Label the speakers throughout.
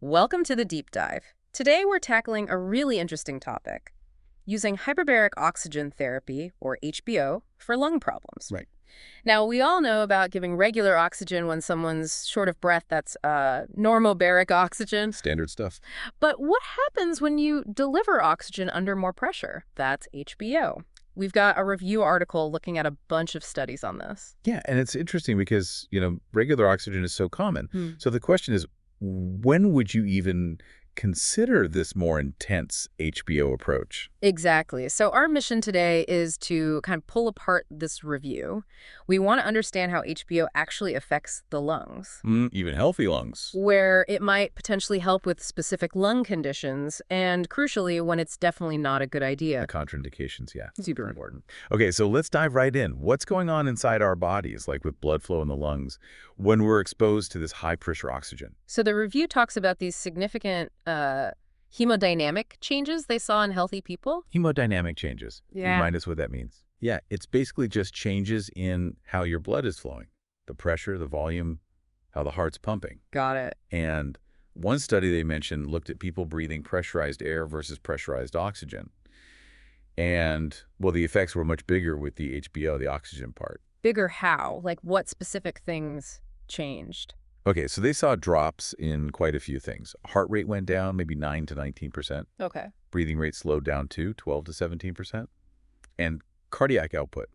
Speaker 1: Welcome to the deep dive. Today we're tackling a really interesting topic, using hyperbaric oxygen therapy, or HBO, for lung problems.
Speaker 2: Right.
Speaker 1: Now, we all know about giving regular oxygen when someone's short of breath. That's normobaric oxygen.
Speaker 2: Standard stuff.
Speaker 1: But what happens when you deliver oxygen under more pressure? That's HBO. We've got a review article looking at a bunch of studies on this.
Speaker 2: Yeah, and it's interesting because, regular oxygen is so common.
Speaker 1: Hmm.
Speaker 2: So the question is, when would you even consider this more intense HBO approach?
Speaker 1: Exactly. So our mission today is to kind of pull apart this review. We want to understand how HBO actually affects the lungs,
Speaker 2: Even healthy lungs.
Speaker 1: where it might potentially help with specific lung conditions, and crucially, when it's definitely not a good
Speaker 2: The
Speaker 1: idea.
Speaker 2: contraindications, yeah.
Speaker 1: Super important.
Speaker 2: Okay, so let's dive right in. What's going on inside our bodies, like with blood flow in the lungs, when we're exposed to this high-pressure oxygen?
Speaker 1: So the review talks about these significant hemodynamic changes they saw in healthy people.
Speaker 2: Hemodynamic changes.
Speaker 1: Yeah.
Speaker 2: Remind us what that means. Yeah, it's basically just changes in how your blood is flowing. The pressure, the volume, how the heart's pumping.
Speaker 1: Got it.
Speaker 2: And one study they mentioned looked at people breathing pressurized air versus pressurized oxygen. And, well, the effects were much bigger with the HBO, the oxygen part.
Speaker 1: Bigger how? Like what specific things changed?
Speaker 2: Okay, so they saw drops in quite a few things. Heart rate went down maybe 9 to 19%.
Speaker 1: Okay.
Speaker 2: Breathing rate slowed down to 12 to 17%. And cardiac output,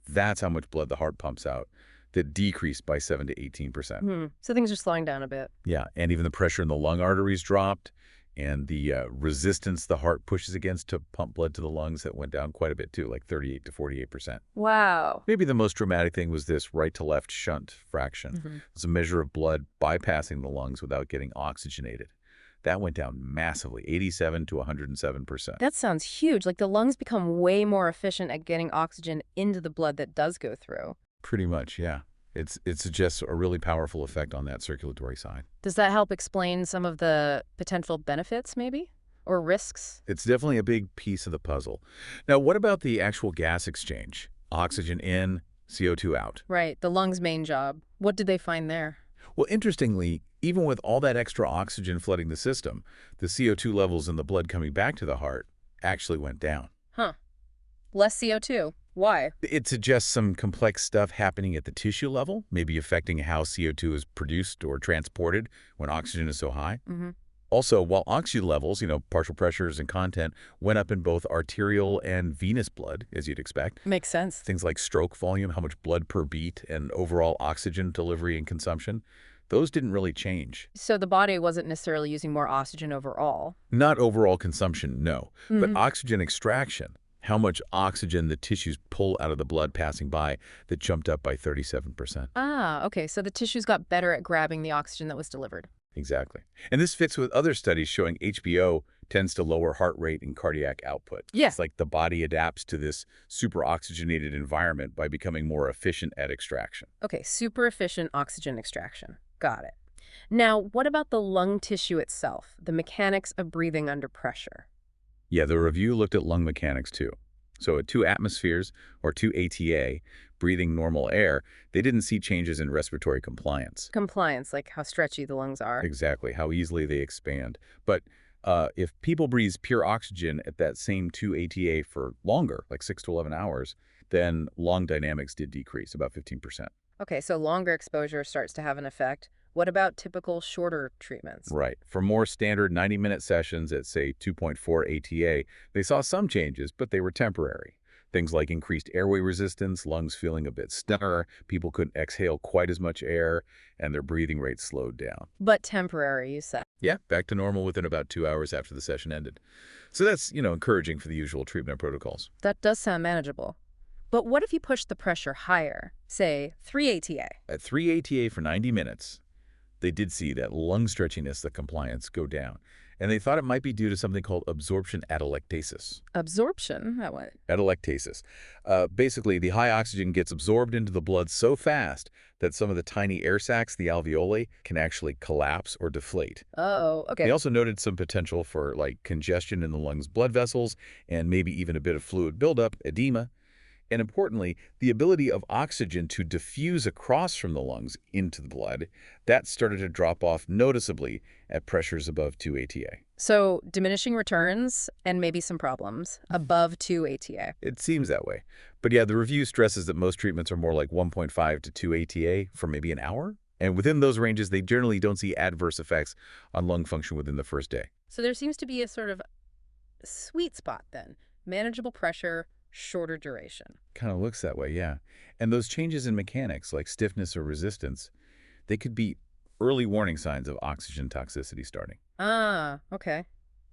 Speaker 2: that's how much blood the heart pumps out, that decreased by 7 to 18%.
Speaker 1: So things are slowing down a bit.
Speaker 2: Yeah, and even the pressure in the lung arteries dropped, and the resistance the heart pushes against to pump blood to the lungs, that went down quite a bit too, like 38 to 48%.
Speaker 1: Wow.
Speaker 2: Maybe the most dramatic thing was this right-to-left shunt fraction. It's a measure of blood bypassing the lungs without getting oxygenated. That went down massively, 87 to 107%.
Speaker 1: That sounds huge. Like the lungs become way more efficient at getting oxygen into the blood that does go through.
Speaker 2: Pretty much, yeah. It suggests a really powerful effect on that circulatory side.
Speaker 1: Does that help explain some of the potential benefits, maybe? Or risks?
Speaker 2: It's definitely a big piece of the puzzle. Now, what about the actual gas exchange? Oxygen in, CO2 out.
Speaker 1: Right, the lungs' main job. What did they find there?
Speaker 2: Well, interestingly, even with all that extra oxygen flooding the system, the CO2 levels in the blood coming back to the heart actually went down.
Speaker 1: Huh. Less CO2. Why?
Speaker 2: It suggests some complex stuff happening at the tissue level, maybe affecting how CO2 is produced or transported when oxygen is so high. Also, while oxygen levels, partial pressures and content, went up in both arterial and venous blood, as you'd expect.
Speaker 1: Makes sense.
Speaker 2: Things like stroke volume, how much blood per beat, and overall oxygen delivery and consumption, those didn't really change.
Speaker 1: So the body wasn't necessarily using more oxygen overall.
Speaker 2: Not overall consumption, no. But oxygen extraction, how much oxygen the tissues pull out of the blood passing by, that jumped up by 37%.
Speaker 1: Ah, okay. So the tissues got better at grabbing the oxygen that was delivered.
Speaker 2: Exactly. And this fits with other studies showing HBO tends to lower heart rate and cardiac output.
Speaker 1: Yeah.
Speaker 2: It's like the body adapts to this super oxygenated environment by becoming more efficient at extraction.
Speaker 1: Okay, super efficient oxygen extraction. Got it. Now, what about the lung tissue itself, the mechanics of breathing under pressure?
Speaker 2: Yeah, the review looked at lung mechanics too. So at 2 atmospheres, or 2 ATA, breathing normal air, they didn't see changes in respiratory compliance.
Speaker 1: Compliance, like how stretchy the lungs are.
Speaker 2: Exactly, how easily they expand. But if people breathe pure oxygen at that same 2 ATA for longer, like 6 to 11 hours, then lung dynamics did decrease about 15%.
Speaker 1: Okay, so longer exposure starts to have an effect. What about typical shorter treatments?
Speaker 2: Right. For more standard 90-minute sessions at, say, 2.4 ATA, they saw some changes, but they were temporary. Things like increased airway resistance, lungs feeling a bit stunner, people couldn't exhale quite as much air, and their breathing rate slowed down.
Speaker 1: But temporary, you said.
Speaker 2: Yeah, back to normal within about 2 hours after the session ended. So that's, encouraging for the usual treatment protocols.
Speaker 1: That does sound manageable. But what if you push the pressure higher, say 3 ATA?
Speaker 2: At 3 ATA for 90 minutes, they did see that lung stretchiness, the compliance, go down. And they thought it might be due to something called absorption atelectasis.
Speaker 1: Absorption? That what?
Speaker 2: Atelectasis. Basically, the high oxygen gets absorbed into the blood so fast that some of the tiny air sacs, the alveoli, can actually collapse or deflate.
Speaker 1: Oh, okay.
Speaker 2: They also noted some potential for, congestion in the lungs' blood vessels and maybe even a bit of fluid buildup, edema. And importantly, the ability of oxygen to diffuse across from the lungs into the blood, that started to drop off noticeably at pressures above 2 ATA.
Speaker 1: So diminishing returns and maybe some problems above 2 ATA.
Speaker 2: It seems that way. But yeah, the review stresses that most treatments are more like 1.5 to 2 ATA for maybe an hour. And within those ranges, they generally don't see adverse effects on lung function within the first day.
Speaker 1: So there seems to be a sort of sweet spot then. Manageable pressure, shorter duration.
Speaker 2: Kind of looks that way, yeah. And those changes in mechanics, like stiffness or resistance, they could be early warning signs of oxygen toxicity starting.
Speaker 1: Ah, okay.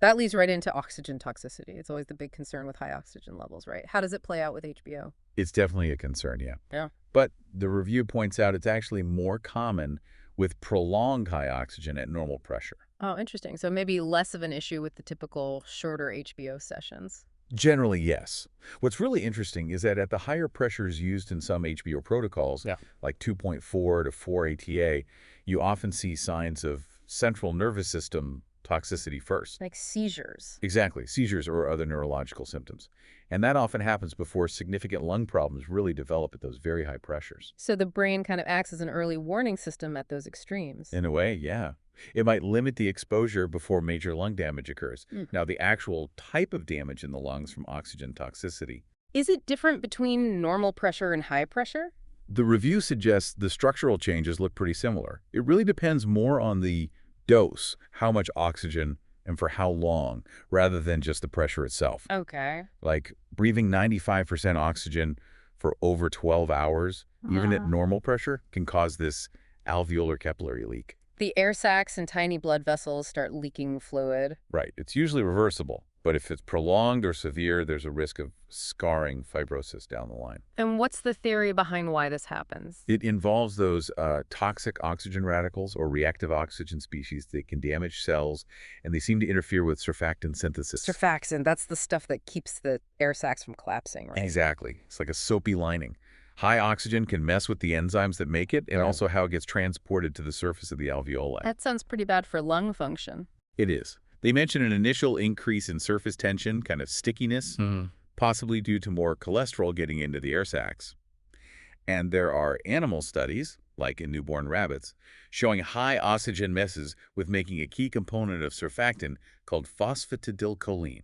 Speaker 1: That leads right into oxygen toxicity. It's always the big concern with high oxygen levels, right? How does it play out with HBO?
Speaker 2: It's definitely a concern, yeah.
Speaker 1: Yeah.
Speaker 2: But the review points out it's actually more common with prolonged high oxygen at normal pressure.
Speaker 1: Oh, interesting. So maybe less of an issue with the typical shorter HBO sessions.
Speaker 2: Generally, yes. What's really interesting is that at the higher pressures used in some HBO protocols, like 2.4 to 4 ATA, you often see signs of central nervous system toxicity first.
Speaker 1: Like seizures.
Speaker 2: Exactly, seizures or other neurological symptoms. And that often happens before significant lung problems really develop at those very high pressures.
Speaker 1: So the brain kind of acts as an early warning system at those extremes.
Speaker 2: In a way, yeah. It might limit the exposure before major lung damage occurs. Now, the actual type of damage in the lungs from oxygen toxicity.
Speaker 1: Is it different between normal pressure and high pressure?
Speaker 2: The review suggests the structural changes look pretty similar. It really depends more on the dose, how much oxygen, and for how long, rather than just the pressure itself.
Speaker 1: Okay.
Speaker 2: Like breathing 95% oxygen for over 12 hours, even at normal pressure, can cause this alveolar capillary leak.
Speaker 1: The air sacs and tiny blood vessels start leaking fluid.
Speaker 2: Right. It's usually reversible. But if it's prolonged or severe, there's a risk of scarring fibrosis down the line.
Speaker 1: And what's the theory behind why this happens?
Speaker 2: It involves those toxic oxygen radicals or reactive oxygen species that can damage cells, and they seem to interfere with surfactant synthesis.
Speaker 1: Surfactant, that's the stuff that keeps the air sacs from collapsing, right?
Speaker 2: Exactly. It's like a soapy lining. High oxygen can mess with the enzymes that make it, and also how it gets transported to the surface of the alveoli.
Speaker 1: That sounds pretty bad for lung function.
Speaker 2: It is. They mention an initial increase in surface tension, kind of stickiness, possibly due to more cholesterol getting into the air sacs. And there are animal studies, like in newborn rabbits, showing high oxygen messes with making a key component of surfactant called phosphatidylcholine.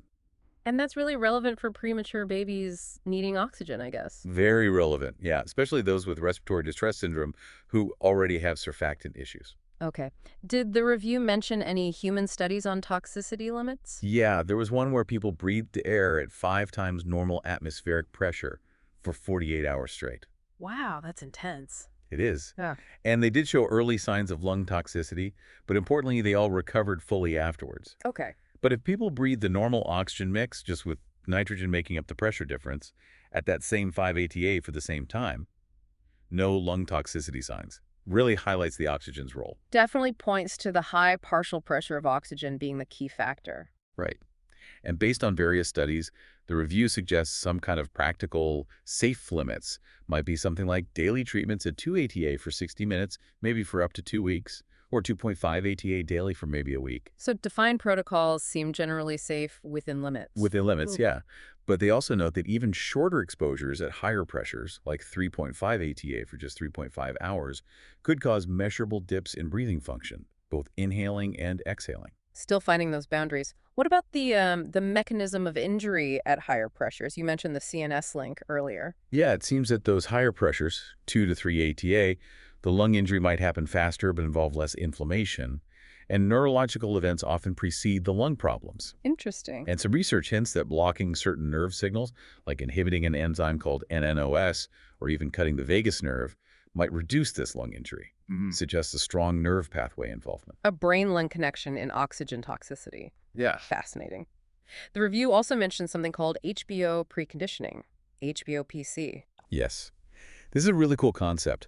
Speaker 1: And that's really relevant for premature babies needing oxygen, I guess.
Speaker 2: Very relevant, yeah, especially those with respiratory distress syndrome who already have surfactant issues.
Speaker 1: Okay. Did the review mention any human studies on toxicity limits?
Speaker 2: Yeah, there was one where people breathed air at 5 times normal atmospheric pressure for 48 hours straight.
Speaker 1: Wow, that's intense.
Speaker 2: It is.
Speaker 1: Yeah.
Speaker 2: And they did show early signs of lung toxicity, but importantly, they all recovered fully afterwards.
Speaker 1: Okay.
Speaker 2: But if people breathe the normal oxygen mix, just with nitrogen making up the pressure difference, at that same 5 ATA for the same time, no lung toxicity signs. Really highlights the oxygen's role.
Speaker 1: Definitely points to the high partial pressure of oxygen being the key factor.
Speaker 2: Right. And based on various studies, the review suggests some kind of practical, safe limits. Might be something like daily treatments at 2 ATA for 60 minutes, maybe for up to 2 weeks, or 2.5 ATA daily for maybe a week.
Speaker 1: So defined protocols seem generally safe within limits.
Speaker 2: Within limits, yeah. But they also note that even shorter exposures at higher pressures, like 3.5 ATA for just 3.5 hours, could cause measurable dips in breathing function, both inhaling and exhaling.
Speaker 1: Still finding those boundaries. What about the mechanism of injury at higher pressures? You mentioned the CNS link earlier.
Speaker 2: Yeah, it seems that those higher pressures, 2 to 3 ATA, the lung injury might happen faster but involve less inflammation. And neurological events often precede the lung problems.
Speaker 1: Interesting.
Speaker 2: And some research hints that blocking certain nerve signals, like inhibiting an enzyme called NNOS, or even cutting the vagus nerve, might reduce this lung injury. Suggests a strong nerve pathway involvement.
Speaker 1: A brain-lung connection in oxygen toxicity.
Speaker 2: Yeah.
Speaker 1: Fascinating. The review also mentioned something called HBO preconditioning, HBO-PC.
Speaker 2: Yes. This is a really cool concept.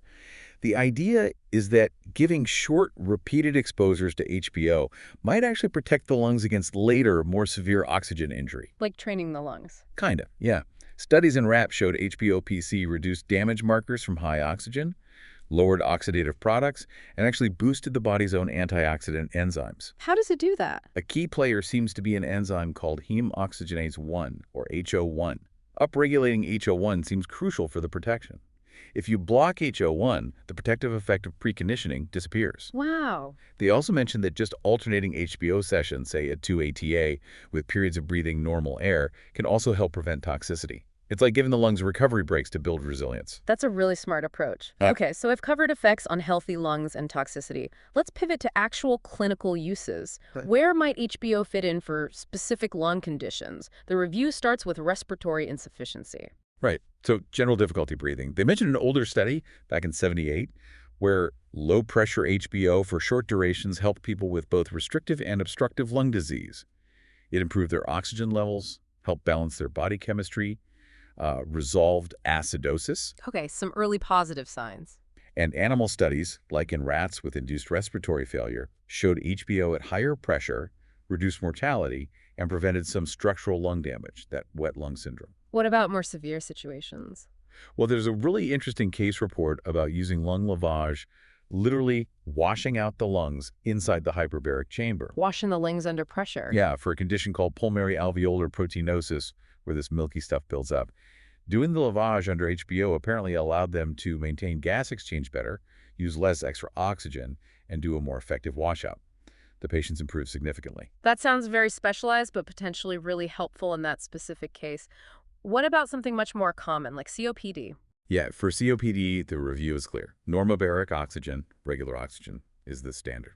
Speaker 2: The idea is that giving short, repeated exposures to HBO might actually protect the lungs against later, more severe oxygen injury.
Speaker 1: Like training the lungs.
Speaker 2: Kinda, yeah. Studies in rats showed HBO-PC reduced damage markers from high oxygen, lowered oxidative products, and actually boosted the body's own antioxidant enzymes.
Speaker 1: How does it do that?
Speaker 2: A key player seems to be an enzyme called heme oxygenase 1, or HO1. Upregulating HO1 seems crucial for the protection. If you block HO1, the protective effect of preconditioning disappears.
Speaker 1: Wow.
Speaker 2: They also mentioned that just alternating HBO sessions, say at 2 ATA, with periods of breathing normal air, can also help prevent toxicity. It's like giving the lungs recovery breaks to build resilience.
Speaker 1: That's a really smart approach. Okay, so I've covered effects on healthy lungs and toxicity. Let's pivot to actual clinical uses.
Speaker 2: Okay.
Speaker 1: Where might HBO fit in for specific lung conditions? The review starts with respiratory insufficiency.
Speaker 2: Right. So general difficulty breathing. They mentioned an older study back in '78 where low-pressure HBO for short durations helped people with both restrictive and obstructive lung disease. It improved their oxygen levels, helped balance their body chemistry, resolved acidosis,
Speaker 1: Okay, some early positive signs.
Speaker 2: and animal studies, like in rats with induced respiratory failure, showed HBO at higher pressure, reduced mortality, and prevented some structural lung damage, that wet lung syndrome.
Speaker 1: What about more severe situations?
Speaker 2: Well, there's a really interesting case report about using lung lavage, literally washing out the lungs inside the hyperbaric chamber.
Speaker 1: Washing the lungs under pressure.
Speaker 2: Yeah, for a condition called pulmonary alveolar proteinosis, where this milky stuff builds up. Doing the lavage under HBO apparently allowed them to maintain gas exchange better, use less extra oxygen, and do a more effective washout. The patients improved significantly.
Speaker 1: That sounds very specialized, but potentially really helpful in that specific case. What about something much more common, like COPD?
Speaker 2: Yeah, for COPD, the review is clear. Normobaric oxygen, regular oxygen, is the standard.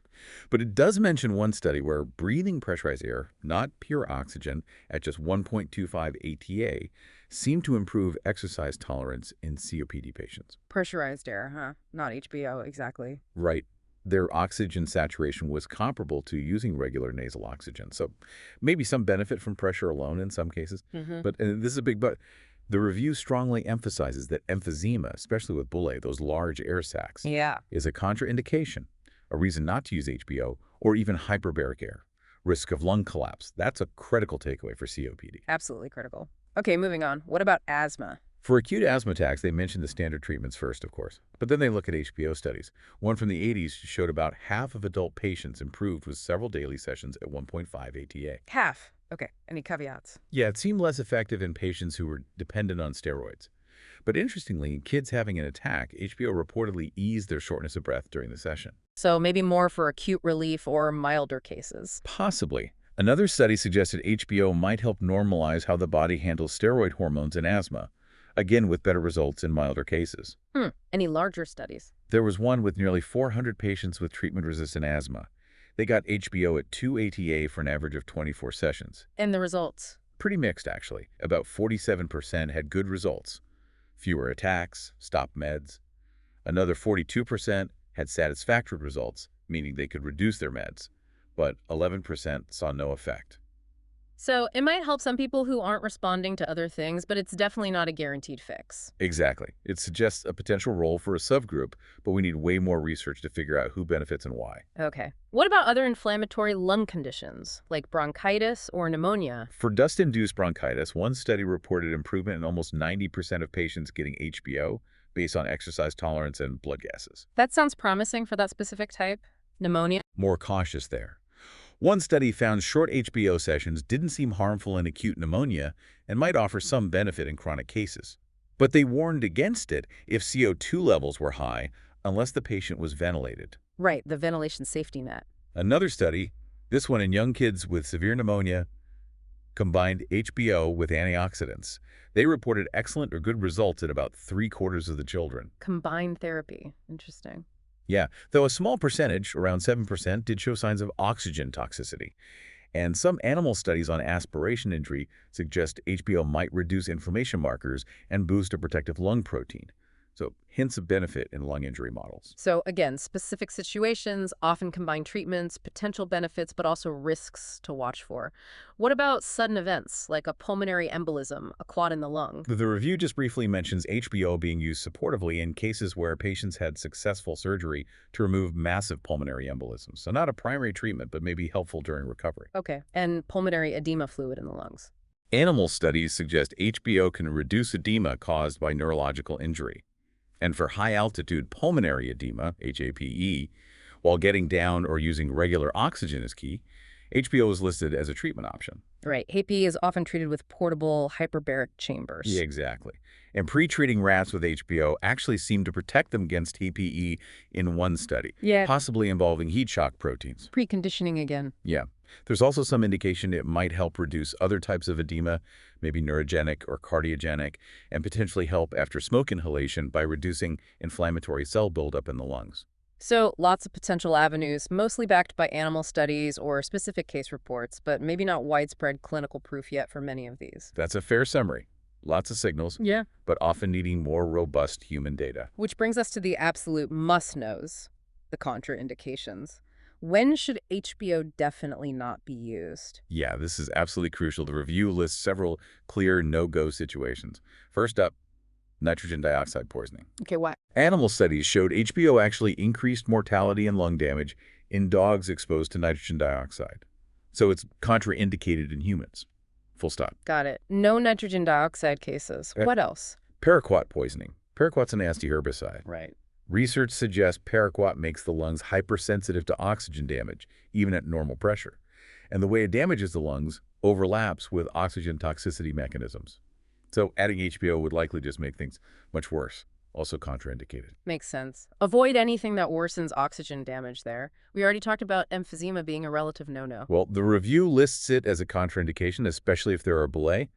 Speaker 2: But it does mention one study where breathing pressurized air, not pure oxygen, at just 1.25 ATA, seemed to improve exercise tolerance in COPD patients.
Speaker 1: Pressurized air, huh? Not HBO, exactly.
Speaker 2: Right. Their oxygen saturation was comparable to using regular nasal oxygen. So maybe some benefit from pressure alone in some cases. But and this is a big but. The review strongly emphasizes that emphysema, especially with bullae, those large air sacs,
Speaker 1: Yeah.
Speaker 2: is a contraindication, a reason not to use HBO or even hyperbaric air. Risk of lung collapse. That's a critical takeaway for COPD.
Speaker 1: Absolutely critical. Okay, moving on. What about asthma?
Speaker 2: For acute asthma attacks, they mention the standard treatments first, of course. But then they look at HBO studies. One from the '80s showed about half of adult patients improved with several daily sessions at 1.5 ATA.
Speaker 1: Half. Okay, any caveats?
Speaker 2: Yeah, it seemed less effective in patients who were dependent on steroids. But interestingly, in kids having an attack, HBO reportedly eased their shortness of breath during the session.
Speaker 1: So maybe more for acute relief or milder cases.
Speaker 2: Possibly. Another study suggested HBO might help normalize how the body handles steroid hormones in asthma, again with better results in milder cases.
Speaker 1: Any larger studies?
Speaker 2: There was one with nearly 400 patients with treatment-resistant asthma. They got HBO at 2 ATA for an average of 24 sessions.
Speaker 1: And the results?
Speaker 2: Pretty mixed, actually. About 47% had good results. Fewer attacks, stopped meds. Another 42% had satisfactory results, meaning they could reduce their meds. But 11% saw no effect.
Speaker 1: So it might help some people who aren't responding to other things, but it's definitely not a guaranteed fix.
Speaker 2: Exactly. It suggests a potential role for a subgroup, but we need way more research to figure out who benefits and why.
Speaker 1: Okay. What about other inflammatory lung conditions, like bronchitis or pneumonia?
Speaker 2: For dust-induced bronchitis, one study reported improvement in almost 90% of patients getting HBO based on exercise tolerance and blood gases.
Speaker 1: That sounds promising for that specific type. Pneumonia?
Speaker 2: More cautious there. One study found short HBO sessions didn't seem harmful in acute pneumonia and might offer some benefit in chronic cases. But they warned against it if CO2 levels were high, unless the patient was ventilated.
Speaker 1: Right, the ventilation safety net.
Speaker 2: Another study, this one in young kids with severe pneumonia, combined HBO with antioxidants. They reported excellent or good results in about 3/4 of the children.
Speaker 1: Combined therapy. Interesting.
Speaker 2: Yeah, though a small percentage, around 7%, did show signs of oxygen toxicity. And some animal studies on aspiration injury suggest HBO might reduce inflammation markers and boost a protective lung protein. So hints of benefit in lung injury models.
Speaker 1: So again, specific situations, often combine treatments, potential benefits, but also risks to watch for. What about sudden events, like a pulmonary embolism, a clot in the lung?
Speaker 2: The review just briefly mentions HBO being used supportively in cases where patients had successful surgery to remove massive pulmonary embolisms. So not a primary treatment, but maybe helpful during recovery.
Speaker 1: Okay, and pulmonary edema fluid in the lungs.
Speaker 2: Animal studies suggest HBO can reduce edema caused by neurological injury. And for high-altitude pulmonary edema, HAPE, while getting down or using regular oxygen is key, HBO is listed as a treatment option.
Speaker 1: Right. HAPE is often treated with portable hyperbaric chambers.
Speaker 2: Yeah, exactly. And pre-treating rats with HBO actually seemed to protect them against HPE in one study,
Speaker 1: Yeah.
Speaker 2: possibly involving heat shock proteins.
Speaker 1: Preconditioning again.
Speaker 2: Yeah. There's also some indication it might help reduce other types of edema, maybe neurogenic or cardiogenic, and potentially help after smoke inhalation by reducing inflammatory cell buildup in the lungs.
Speaker 1: So lots of potential avenues, mostly backed by animal studies or specific case reports, but maybe not widespread clinical proof yet for many of these.
Speaker 2: That's a fair summary. Lots of signals,
Speaker 1: Yeah.
Speaker 2: but often needing more robust human data.
Speaker 1: Which brings us to the absolute must-knows, the contraindications. When should HBO definitely not be used?
Speaker 2: Yeah, this is absolutely crucial. The review lists several clear no-go situations. First up, nitrogen dioxide poisoning.
Speaker 1: Okay, why?
Speaker 2: Animal studies showed HBO actually increased mortality and lung damage in dogs exposed to nitrogen dioxide. So it's contraindicated in humans. Full stop.
Speaker 1: Got it. No nitrogen dioxide cases. What else?
Speaker 2: Paraquat poisoning. Paraquat's a nasty herbicide.
Speaker 1: Right.
Speaker 2: Research suggests paraquat makes the lungs hypersensitive to oxygen damage, even at normal pressure. And the way it damages the lungs overlaps with oxygen toxicity mechanisms. So adding HBO would likely just make things much worse. Also contraindicated.
Speaker 1: Makes sense. Avoid anything that worsens oxygen damage there. We already talked about emphysema being a relative no-no.
Speaker 2: Well, the review lists it as a contraindication, especially if there are belay.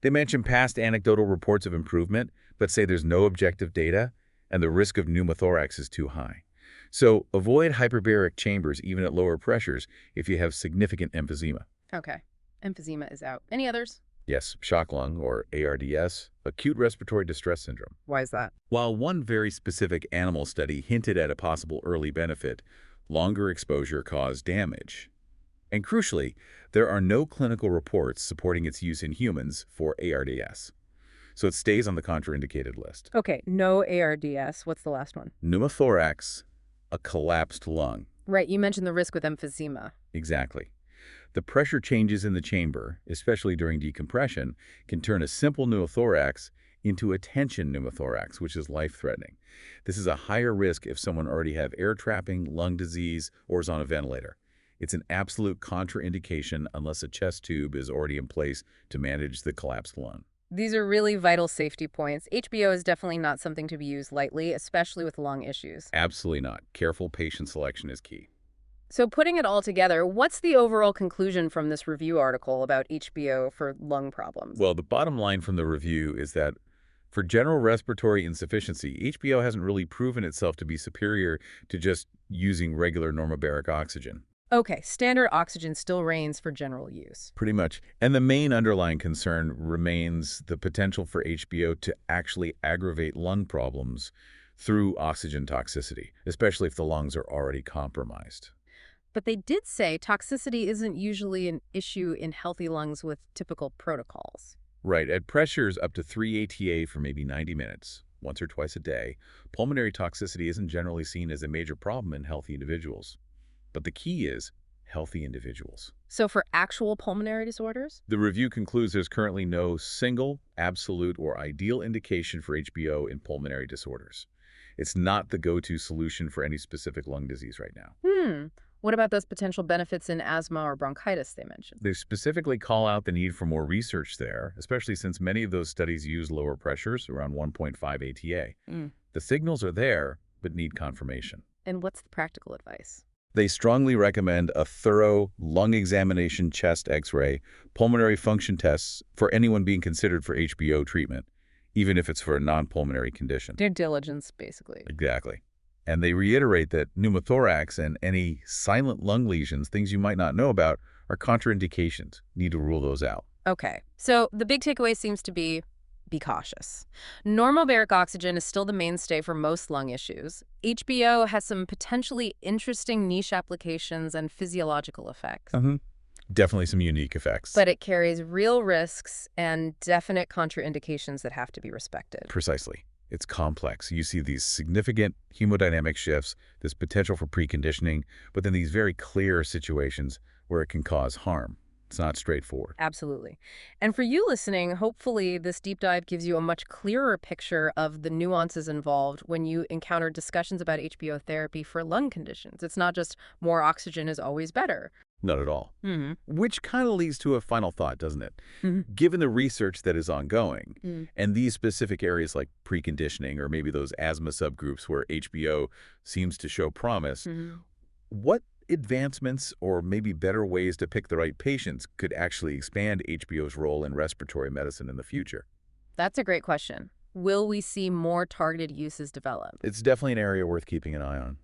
Speaker 2: They mention past anecdotal reports of improvement, but say there's no objective data, and the risk of pneumothorax is too high. So avoid hyperbaric chambers even at lower pressures if you have significant emphysema.
Speaker 1: Okay. Emphysema is out. Any others?
Speaker 2: Yes, shock lung, or ARDS, acute respiratory distress syndrome.
Speaker 1: Why is that?
Speaker 2: While one very specific animal study hinted at a possible early benefit, longer exposure caused damage. And crucially, there are no clinical reports supporting its use in humans for ARDS. So it stays on the contraindicated list.
Speaker 1: Okay, no ARDS. What's the last one?
Speaker 2: Pneumothorax, a collapsed lung.
Speaker 1: Right, you mentioned the risk with emphysema.
Speaker 2: Exactly. The pressure changes in the chamber, especially during decompression, can turn a simple pneumothorax into a tension pneumothorax, which is life-threatening. This is a higher risk if someone already have air trapping, lung disease, or is on a ventilator. It's an absolute contraindication unless a chest tube is already in place to manage the collapsed lung.
Speaker 1: These are really vital safety points. HBO is definitely not something to be used lightly, especially with lung issues.
Speaker 2: Absolutely not. Careful patient selection is key.
Speaker 1: So putting it all together, what's the overall conclusion from this review article about HBO for lung problems?
Speaker 2: Well, the bottom line from the review is that for general respiratory insufficiency, HBO hasn't really proven itself to be superior to just using regular normobaric oxygen.
Speaker 1: Okay, standard oxygen still reigns for general use.
Speaker 2: Pretty much. And the main underlying concern remains the potential for HBO to actually aggravate lung problems through oxygen toxicity, especially if the lungs are already compromised.
Speaker 1: But they did say toxicity isn't usually an issue in healthy lungs with typical protocols.
Speaker 2: Right. At pressures up to 3 ATA for maybe 90 minutes, once or twice a day, pulmonary toxicity isn't generally seen as a major problem in healthy individuals. But the key is healthy individuals.
Speaker 1: So for actual pulmonary disorders?
Speaker 2: The review concludes there's currently no single, absolute, or ideal indication for HBO in pulmonary disorders. It's not the go-to solution for any specific lung disease right now.
Speaker 1: What about those potential benefits in asthma or bronchitis they mentioned?
Speaker 2: They specifically call out the need for more research there, especially since many of those studies use lower pressures, around 1.5 ATA. The signals are there, but need confirmation.
Speaker 1: And what's the practical advice?
Speaker 2: They strongly recommend a thorough lung examination, chest X-ray, pulmonary function tests for anyone being considered for HBO treatment, even if it's for a non-pulmonary condition.
Speaker 1: Due diligence, basically.
Speaker 2: Exactly. And they reiterate that pneumothorax and any silent lung lesions, things you might not know about, are contraindications. Need to rule those out.
Speaker 1: Okay, so the big takeaway seems to be cautious. Normobaric oxygen is still the mainstay for most lung issues. HBO has some potentially interesting niche applications and physiological effects.
Speaker 2: Definitely some unique effects.
Speaker 1: But it carries real risks and definite contraindications that have to be respected.
Speaker 2: Precisely. It's complex. You see these significant hemodynamic shifts, this potential for preconditioning, but then these very clear situations where it can cause harm. It's not straightforward.
Speaker 1: Absolutely. And for you listening, hopefully this deep dive gives you a much clearer picture of the nuances involved when you encounter discussions about HBO therapy for lung conditions. It's not just more oxygen is always better.
Speaker 2: Not at all.
Speaker 1: Mm-hmm.
Speaker 2: Which kind of leads to a final thought, doesn't it?
Speaker 1: Mm-hmm.
Speaker 2: Given the research that is ongoing,
Speaker 1: Mm.
Speaker 2: and these specific areas like preconditioning or maybe those asthma subgroups where HBO seems to show promise,
Speaker 1: Mm-hmm.
Speaker 2: what advancements or maybe better ways to pick the right patients could actually expand HBO's role in respiratory medicine in the future?
Speaker 1: That's a great question. Will we see more targeted uses develop?
Speaker 2: It's definitely an area worth keeping an eye on.